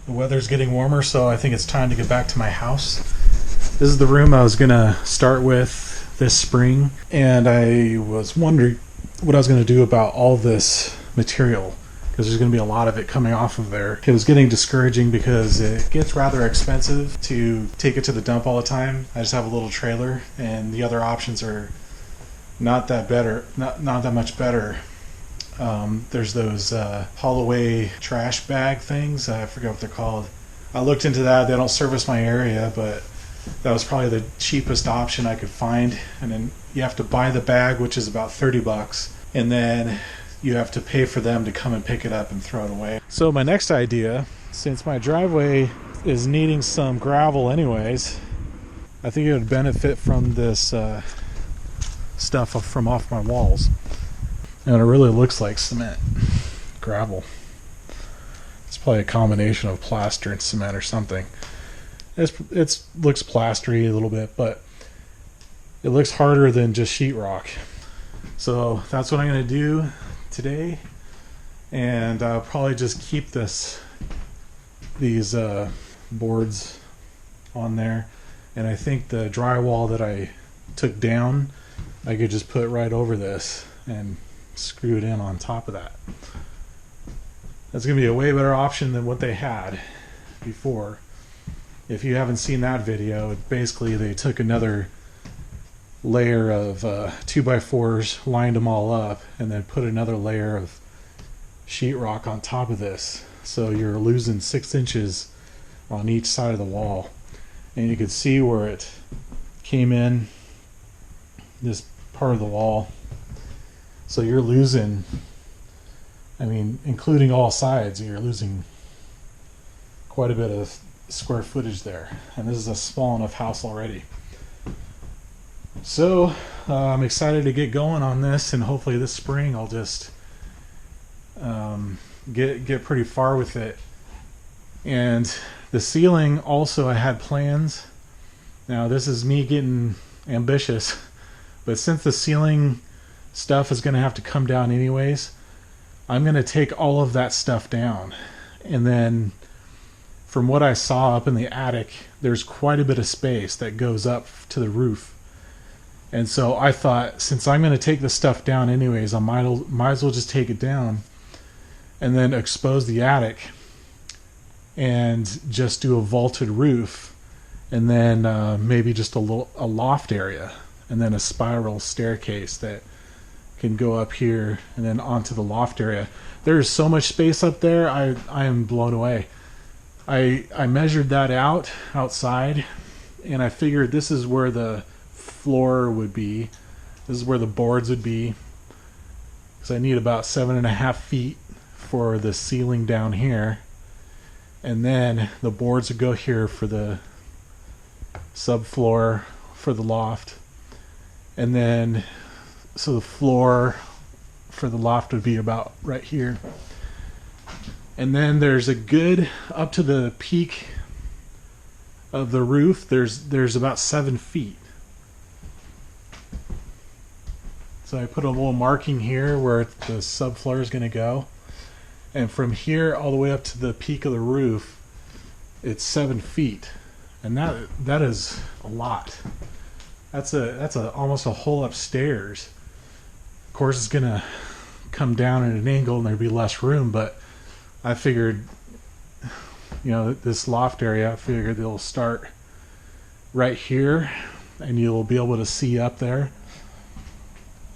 The weather's getting warmer, so I think it's time to get back to my house. This is the room I was going to start with this spring, and I was wondering what I was going to do about all this material, because there's going to be a lot of it coming off of there. It was getting discouraging because it gets rather expensive to take it to the dump all the time. I just have a little trailer, and the other options are not that much better. There's those haul-away trash bag things. I forget what they're called. I looked into that. They don't service my area, but that was probably the cheapest option I could find. And then you have to buy the bag, which is about $30, and then you have to pay for them to come and pick it up and throw it away. So my next idea, since my driveway is needing some gravel anyways, I think it would benefit from this stuff from off my walls. And it really looks like cement, gravel. It's probably a combination of plaster and cement or something. It looks plastery a little bit, but it looks harder than just sheetrock. So that's what I'm going to do today, and I'll probably just keep these boards on there. And I think the drywall that I took down, I could just put right over this and screw it in on top of that. That's going to be a way better option than what they had before. If you haven't seen that video, basically they took another layer of 2x4s, lined them all up, and then put another layer of sheetrock on top of this. So you're losing 6 inches on each side of the wall. And you can see where it came in, this part of the wall. So you're losing, I mean, including all sides, you're losing quite a bit of square footage there. And this is a small enough house already. So I'm excited to get going on this, and hopefully this spring I'll just get pretty far with it. And the ceiling also, I had plans. Now this is me getting ambitious, but since the ceiling stuff is going to have to come down anyways, I'm going to take all of that stuff down. And then from what I saw up in the attic, there's quite a bit of space that goes up to the roof. And so I thought, since I'm going to take the stuff down anyways, I might as well just take it down and then expose the attic and just do a vaulted roof, and then maybe just a loft area, and then a spiral staircase that can go up here and then onto the loft area. There's so much space up there. I am blown away. I measured that out outside, and I figured this is where the floor would be. This is where the boards would be, because I need about 7.5 feet for the ceiling down here, and then the boards would go here for the subfloor for the loft, and then so the floor for the loft would be about right here. And then there's a good, up to the peak of the roof, there's about 7 feet. So I put a little marking here where the subfloor is going to go. And from here all the way up to the peak of the roof, it's 7 feet. And that is a lot. That's almost a whole upstairs. Of course it's going to come down at an angle and there'd be less room, but I figured, you know, this loft area, I figured it'll start right here and you'll be able to see up there,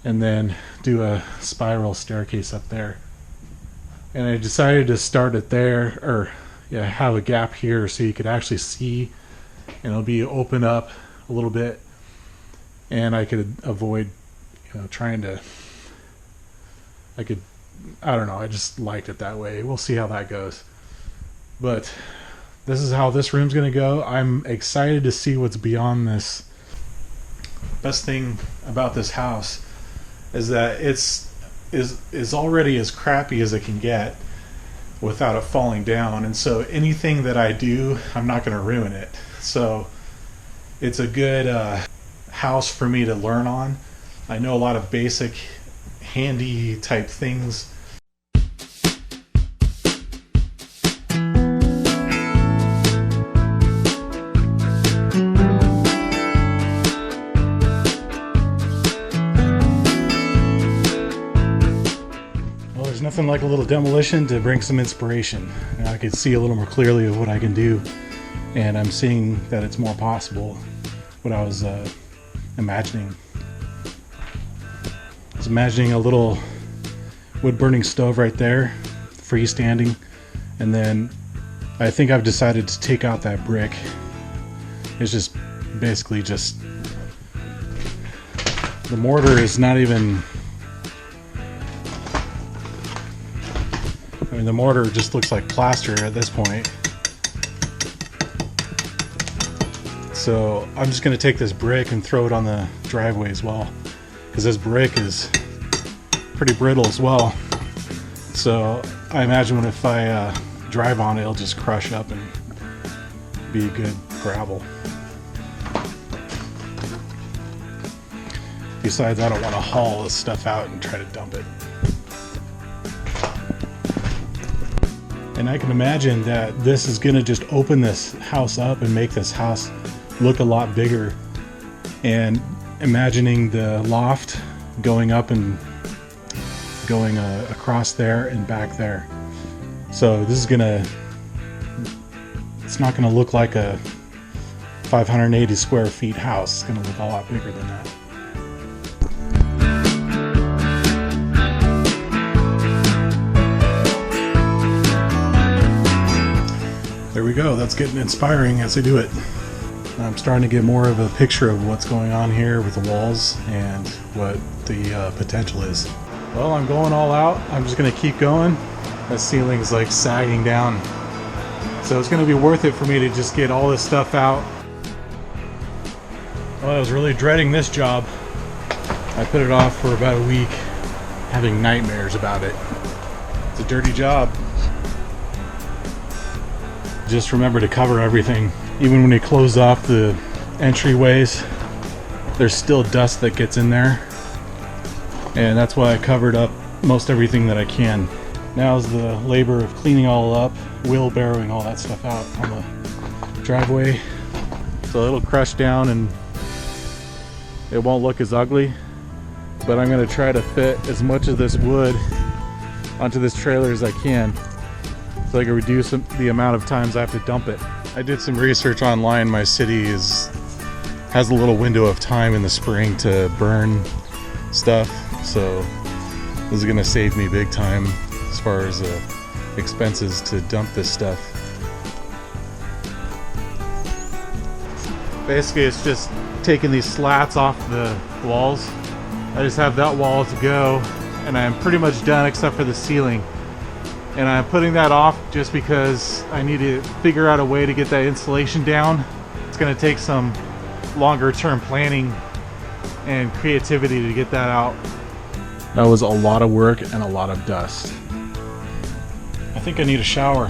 and then do a spiral staircase up there. And I decided to start it there, or have a gap here so you could actually see, and it'll be open up a little bit, and I could avoid, trying to, I don't know, I just liked it that way. We'll see how that goes. But this is how this room's going to go. I'm excited to see what's beyond this. Best thing about this house is that is already as crappy as it can get without it falling down. And so anything that I do, I'm not going to ruin it. So it's a good house for me to learn on. I know a lot of basic handy type things. nothing like a little demolition to bring some inspiration. And I could see a little more clearly of what I can do, and I'm seeing that it's more possible what I was imagining. I was imagining a little wood burning stove right there, freestanding, and then I think I've decided to take out that brick. It's just basically just the mortar is not even, I mean, the mortar just looks like plaster at this point. So I'm just going to take this brick and throw it on the driveway as well, because this brick is pretty brittle as well. So I imagine if I drive on it, it'll just crush up and be good gravel. Besides, I don't want to haul this stuff out and try to dump it. And I can imagine that this is going to just open this house up and make this house look a lot bigger. And imagining the loft going up and going across there and back there. So this is gonna, it's not gonna look like a 580 square feet house. It's gonna look a lot bigger than that. There we go. That's getting inspiring as I do it. I'm starting to get more of a picture of what's going on here with the walls and what the potential is. Well, I'm going all out. I'm just going to keep going. That ceiling is like sagging down. So it's going to be worth it for me to just get all this stuff out. Well, I was really dreading this job. I put it off for about a week, having nightmares about it. It's a dirty job. Just remember to cover everything. Even when you close off the entryways, there's still dust that gets in there. And that's why I covered up most everything that I can. Now is the labor of cleaning all up, wheelbarrowing all that stuff out on the driveway. So it'll crush down and it won't look as ugly. But I'm gonna try to fit as much of this wood onto this trailer as I can, so I can reduce the amount of times I have to dump it. I did some research online. My city has a little window of time in the spring to burn stuff, so this is gonna save me big time as far as expenses to dump this stuff. Basically, it's just taking these slats off the walls. I just have that wall to go, and I'm pretty much done except for the ceiling. And I'm putting that off just because I need to figure out a way to get that insulation down. It's going to take some longer term planning and creativity to get that out. That was a lot of work and a lot of dust. I think I need a shower.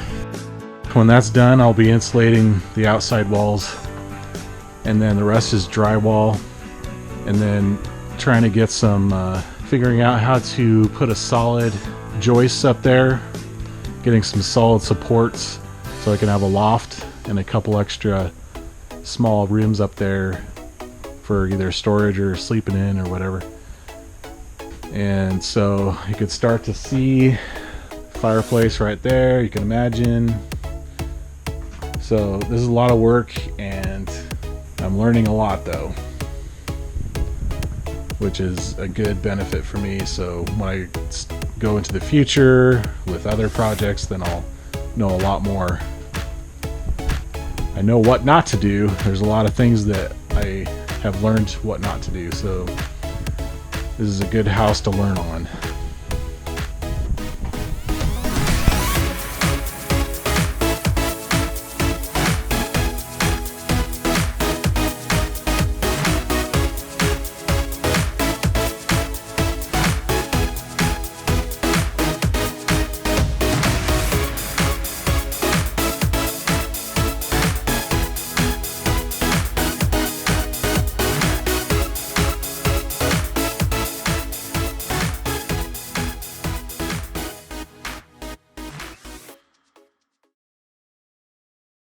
When that's done, I'll be insulating the outside walls, and then the rest is drywall, and then trying to get some figuring out how to put a solid joist up there, getting some solid supports so I can have a loft and a couple extra small rooms up there for either storage or sleeping in or whatever. And so you could start to see fireplace right there, you can imagine. So this is a lot of work, and I'm learning a lot though, which is a good benefit for me. So when I go into the future with other projects, then I'll know a lot more. I know what not to do. There's a lot of things that I have learned what not to do, so this is a good house to learn on.